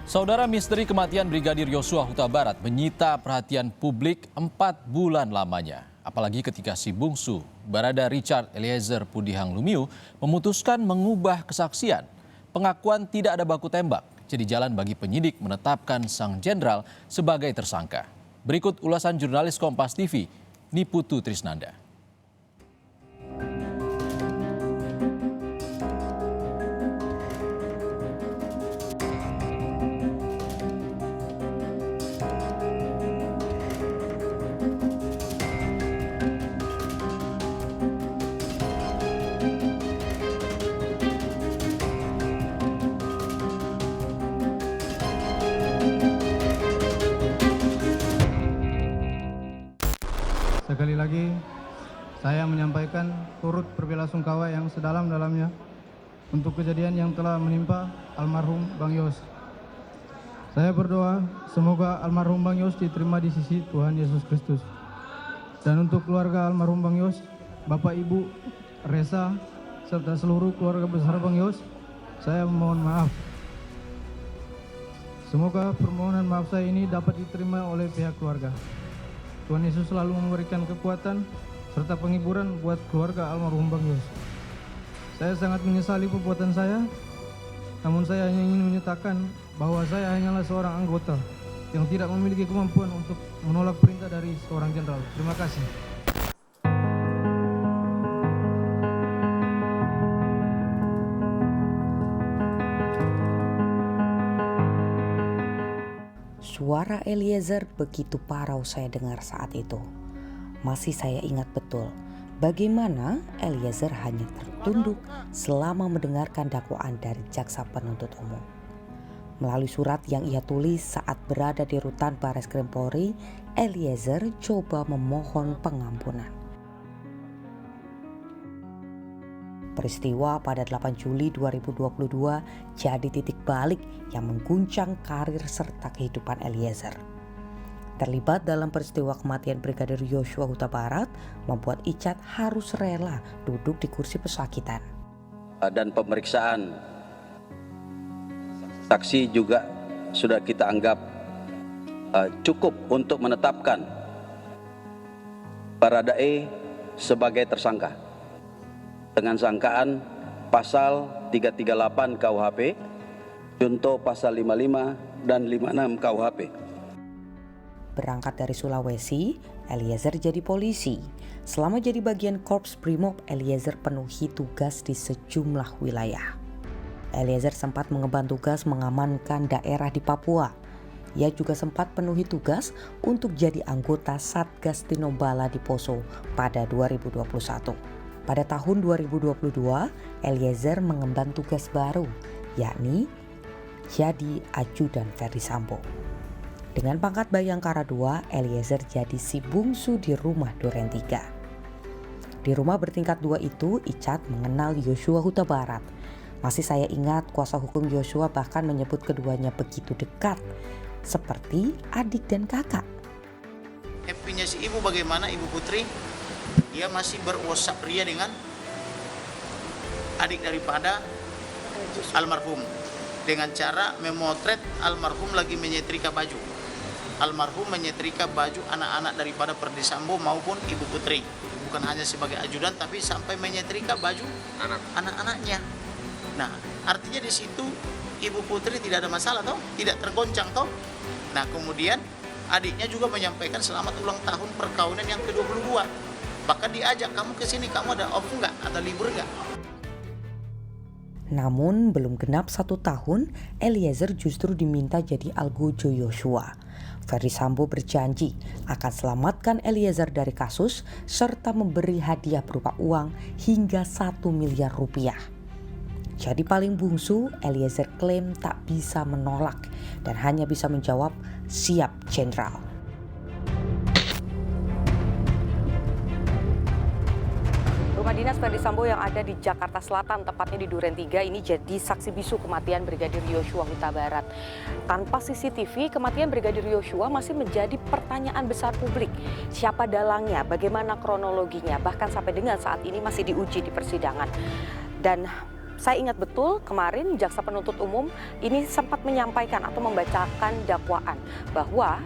Saudara, misteri kematian Brigadir Yosua Huta Barat menyita perhatian publik 4 bulan lamanya. Apalagi ketika si bungsu, Barada Richard Eliezer Pudihang Lumiu, memutuskan mengubah kesaksian. Pengakuan tidak ada baku tembak, jadi jalan bagi penyidik menetapkan sang jenderal sebagai tersangka. Berikut ulasan jurnalis Kompas TV, Niputu Trisnanda. Sekali lagi, saya menyampaikan turut berbelasungkawa yang sedalam-dalamnya untuk kejadian yang telah menimpa almarhum Bang Yos. Saya berdoa semoga almarhum Bang Yos diterima di sisi Tuhan Yesus Kristus. Dan untuk keluarga almarhum Bang Yos, Bapak Ibu, Resa, serta seluruh keluarga besar Bang Yos, saya memohon maaf. Semoga permohonan maaf saya ini dapat diterima oleh pihak keluarga. Tuhan Yesus selalu memberikan kekuatan serta penghiburan buat keluarga almarhum Bang Yos. Saya sangat menyesali perbuatan saya, namun saya hanya ingin menyatakan bahwa saya hanyalah seorang anggota yang tidak memiliki kemampuan untuk menolak perintah dari seorang jenderal. Terima kasih. Suara Eliezer begitu parau saya dengar saat itu. Masih saya ingat betul bagaimana Eliezer hanya tertunduk selama mendengarkan dakwaan dari jaksa penuntut umum. Melalui surat yang ia tulis saat berada di rutan Bareskrim Polri, Eliezer coba memohon pengampunan. Peristiwa pada 8 Juli 2022 jadi titik balik yang mengguncang karir serta kehidupan Eliezer. Terlibat dalam peristiwa kematian Brigadir Yosua Huta Barat membuat Icat harus rela duduk di kursi pesakitan. Dan pemeriksaan saksi juga sudah kita anggap cukup untuk menetapkan Barada E sebagai tersangka dengan sangkaan pasal 338 KUHP, contoh pasal 55 dan 56 KUHP. Berangkat dari Sulawesi, Eliezer jadi polisi. Selama jadi bagian Korps Brimob, Eliezer penuhi tugas di sejumlah wilayah. Eliezer sempat mengemban tugas mengamankan daerah di Papua. Ia juga sempat penuhi tugas untuk jadi anggota Satgas Tinombala di Poso pada 2021. Pada tahun 2022, Eliezer mengemban tugas baru, yakni jadi ajudan Ferdi Sambo. Dengan pangkat Bayangkara II, Eliezer jadi si bungsu di rumah Duren 3. Di rumah bertingkat 2 itu, Icat mengenal Yosua Huta Barat. Masih saya ingat kuasa hukum Yosua bahkan menyebut keduanya begitu dekat, seperti adik dan kakak. Happy-nya si ibu bagaimana, Ibu Putri? Dia masih berwhatsapp ria dengan adik daripada almarhum dengan cara memotret almarhum lagi menyetrika baju. Almarhum menyetrika baju anak-anak daripada Ferdi Sambo maupun Ibu Putri. Bukan hanya sebagai ajudan tapi sampai menyetrika baju anak-anaknya. Nah, artinya di situ Ibu Putri tidak ada masalah toh, tidak tergoncang toh. Nah, kemudian adiknya juga menyampaikan selamat ulang tahun perkawinan yang ke-22. Bahkan diajak, kamu ke sini, kamu ada off enggak? Ada libur enggak? Namun belum genap 1 tahun, Eliezer justru diminta jadi algojo Yosua. Ferdi Sambo berjanji akan selamatkan Eliezer dari kasus serta memberi hadiah berupa uang hingga 1 miliar rupiah. Jadi paling bungsu, Eliezer klaim tak bisa menolak dan hanya bisa menjawab siap jenderal. Rumah dinas Ferdi Sambo yang ada di Jakarta Selatan, tepatnya di Duren 3, ini jadi saksi bisu kematian Brigadir Yosua Huta Barat. Tanpa CCTV, kematian Brigadir Yosua masih menjadi pertanyaan besar publik. Siapa dalangnya, bagaimana kronologinya, bahkan sampai dengan saat ini masih diuji di persidangan. Dan Saya ingat betul kemarin jaksa penuntut umum ini sempat menyampaikan atau membacakan dakwaan bahwa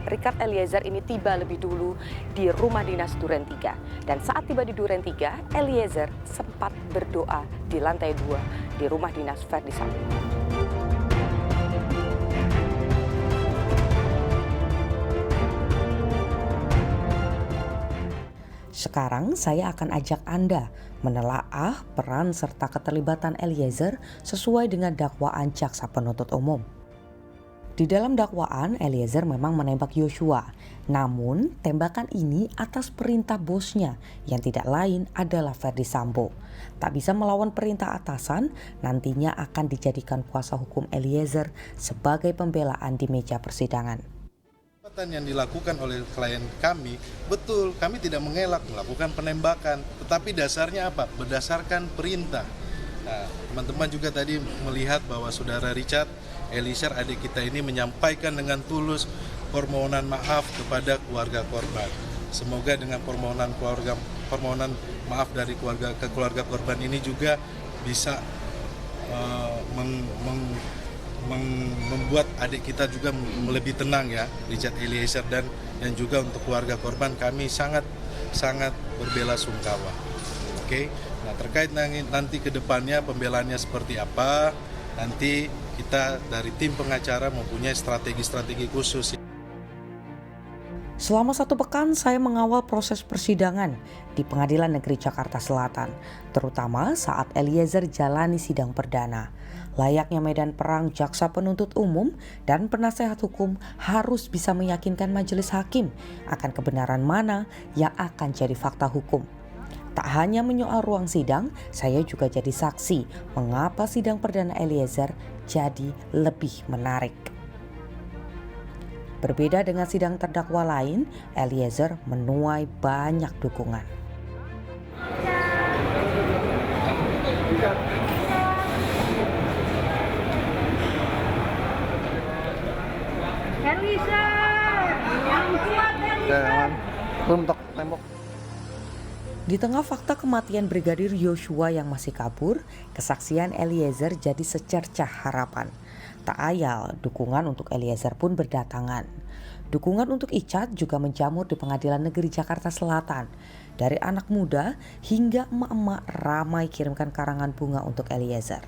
Richard Eliezer ini tiba lebih dulu di rumah dinas Duren 3. Dan saat tiba di Duren 3, Eliezer sempat berdoa di lantai 2 di rumah dinas Verdi Sambo. Sekarang saya akan ajak Anda menelaah peran serta keterlibatan Eliezer sesuai dengan dakwaan jaksa penuntut umum. Di dalam dakwaan, Eliezer memang menembak Yosua. Namun, tembakan ini atas perintah bosnya yang tidak lain adalah Verdi Sambo. Tak bisa melawan perintah atasan, nantinya akan dijadikan kuasa hukum Eliezer sebagai pembelaan di meja persidangan. Yang dilakukan oleh klien kami, betul kami tidak mengelak melakukan penembakan, tetapi dasarnya apa? Berdasarkan perintah. Nah, teman-teman juga tadi melihat bahwa saudara Richard Eliezer adik kita ini menyampaikan dengan tulus permohonan maaf kepada keluarga korban. Semoga dengan permohonan maaf dari keluarga korban ini juga bisa membuat adik kita juga lebih tenang ya, Richard Eliezer, dan juga untuk keluarga korban kami sangat berbelasungkawa. Oke. Nah, terkait nanti ke depannya pembelaannya seperti apa, nanti kita dari tim pengacara mempunyai strategi khusus. Selama 1 pekan saya mengawal proses persidangan di Pengadilan Negeri Jakarta Selatan, terutama saat Eliezer jalani sidang perdana. Layaknya medan perang, jaksa penuntut umum dan penasehat hukum harus bisa meyakinkan majelis hakim akan kebenaran mana yang akan jadi fakta hukum. Tak hanya menyoal ruang sidang, saya juga jadi saksi mengapa sidang perdana Eliezer jadi lebih menarik. Berbeda dengan sidang terdakwa lain, Eliezer menuai banyak dukungan. Di tengah fakta kematian Brigadir Yosua yang masih kabur, kesaksian Eliezer jadi secercah harapan. Tak ayal, dukungan untuk Eliezer pun berdatangan. Dukungan untuk Icat juga menjamur di Pengadilan Negeri Jakarta Selatan. Dari anak muda hingga emak-emak ramai kirimkan karangan bunga untuk Eliezer.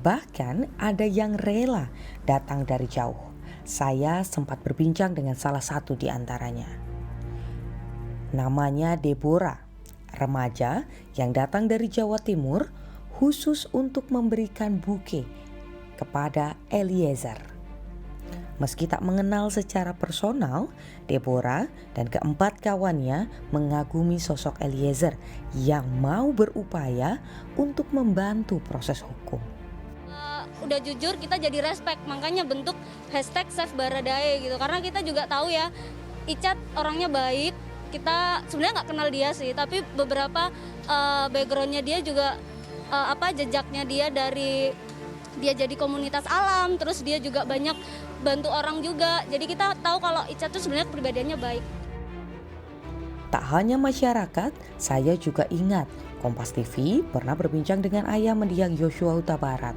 Bahkan ada yang rela datang dari jauh. Saya sempat berbincang dengan salah satu di antaranya. Namanya Deborah, remaja yang datang dari Jawa Timur khusus untuk memberikan buke kepada Eliezer. Meski tak mengenal secara personal, Deborah dan keempat kawannya mengagumi sosok Eliezer yang mau berupaya untuk membantu proses hukum. Udah jujur kita jadi respect, makanya bentuk hashtag Save Baradae gitu, karena kita juga tahu ya Icat orangnya baik. Kita sebenarnya nggak kenal dia sih, tapi beberapa backgroundnya dia juga jejaknya dia dari dia jadi komunitas alam, terus dia juga banyak bantu orang juga. Jadi kita tahu kalau Icat tuh sebenarnya kepribadiannya baik. Tak hanya masyarakat, saya juga ingat Kompas TV pernah berbincang dengan ayah mendiang Yosua Huta Barat.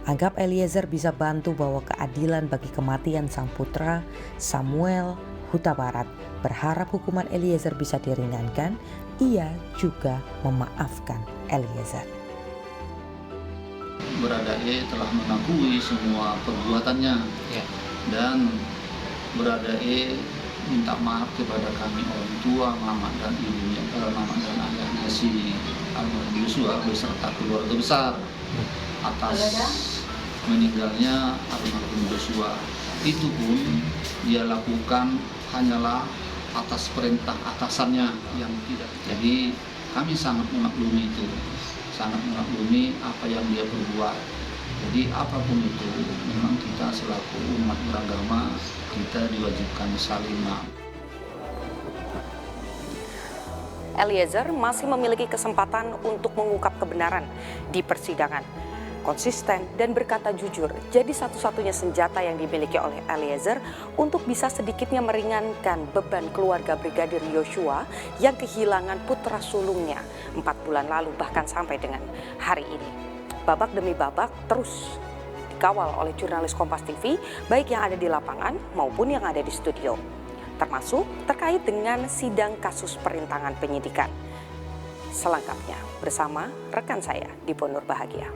Anggap Eliezer bisa bantu bawa keadilan bagi kematian sang putra Samuel Huta Barat. Berharap hukuman Eliezer bisa diringankan, ia juga memaafkan Eliezer. Baradae telah mengakui semua perbuatannya dan Baradae minta maaf kepada kami orang tua, mama dan ibunya, mama dan ayahnya si almarhum Yosua beserta keluarga besar atas meninggalnya almarhum Yosua. Itu pun dia lakukan hanyalah atas perintah atasannya yang tidak. Jadi kami sangat memaklumi itu, sangat memaklumi apa yang dia perbuat. Jadi apapun itu, memang kita selaku umat beragama, kita diwajibkan saling maaf. Eliezer masih memiliki kesempatan untuk mengungkap kebenaran di persidangan. konsisten dan berkata jujur jadi satu-satunya senjata yang dimiliki oleh Eliezer untuk bisa sedikitnya meringankan beban keluarga Brigadir Yosua yang kehilangan putra sulungnya 4 bulan lalu bahkan sampai dengan hari ini. Babak demi babak terus dikawal oleh jurnalis Kompas TV baik yang ada di lapangan maupun yang ada di studio. Termasuk terkait dengan sidang kasus perintangan penyidikan. Selengkapnya bersama rekan saya Dipo Nurbahagia.